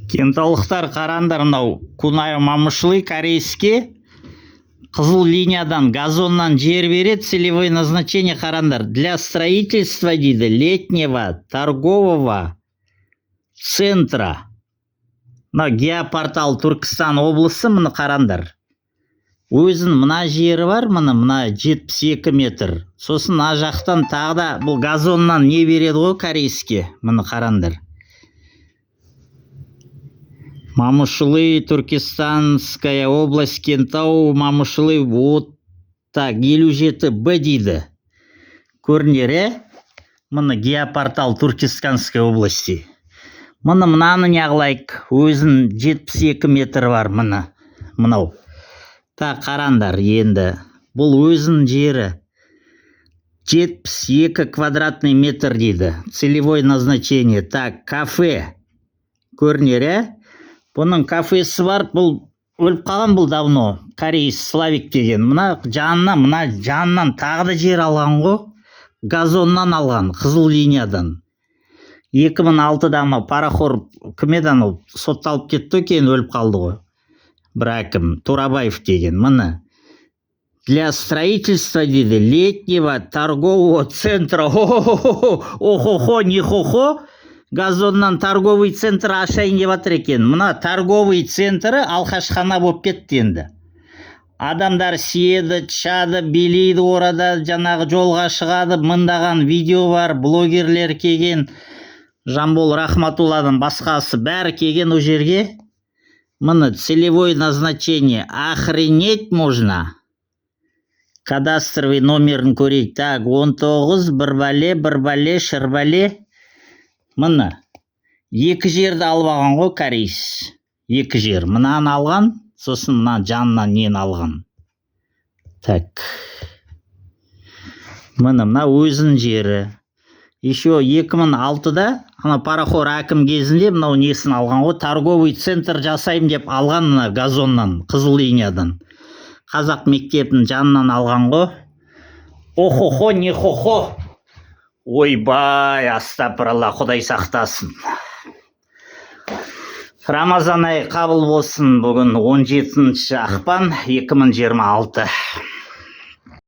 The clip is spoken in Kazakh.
Кентаулықтар қараңдар, мынау Кунай Мамышлы корейске қызыл линиядан газоннан жер береді, целевое назначение қараңдар. Для строительства дейді летнего торгового центра. Мына Геопортал Түркістан облысы, мұны қараңдар. Өзін мына жері бар, мына 72 метр. Сосын мына жақтан тағы да бұл газоннан не береді ғой корейске, мұны қараңдар. Мамышлы, Түркістанская область, Кентау, Мамышлы, вот так, 57Б дейді. Көрінер, мұны Геопортал Түркістанской области. Мынаны неғылайық, өзін 72 метр бар, мынау. Так, қараңдар енді. Бұл өзін жері 72 квадратный метр дейді. Целевое назначение. Так, кафе. Көрінер, бұның кафесі бар, бұл өліп қалған, бұл давно. Кореец Славик деген. Мына жанынан тағы да жер алған ғой. Газоннан алған, қызыл линиядан. 2006-да парахор кімедан сотталып кетті екен, өліп қалды ғой. Бір әкім, Турабаев деген. Мына для строительства дейді летнего торгового центра. Охо-хо, не-хо-хо. Газоннан торговый центр ашайын деп жатыр екен. Мына торговый центрі алқашхана болып кетті енді. Адамдар сиеді, чады, билейді орада, жаңағы жолға шығады, мыңдаған видео бар, блогерлер келген, Жамбол Рахматулладың басқасы бәрі келген о жерге. Мына целевое назначение. Охренеть можно. Кадастровый номерін көрейік. Так, 19, бір бале, шырбале. Мына, екі жерді алып алған ғой корейс. Екі жер. Мынаны алған, сосын мына жанынан нені алған. Так. Мына өзін жері. Еще 2006-да, парахор әкім кезінде мынау несін алған ғой, торговый центр жасайым деп алған мына газоннан, қызыл линиядан. Қазақ мектебінің жанынан алған ғой. Охо-хо, не-хо-хо. Ойбай, астапыралла, Құдай сақтасын. Рамазан айы қабыл болсын. Бүгін 17 ақпан 2026.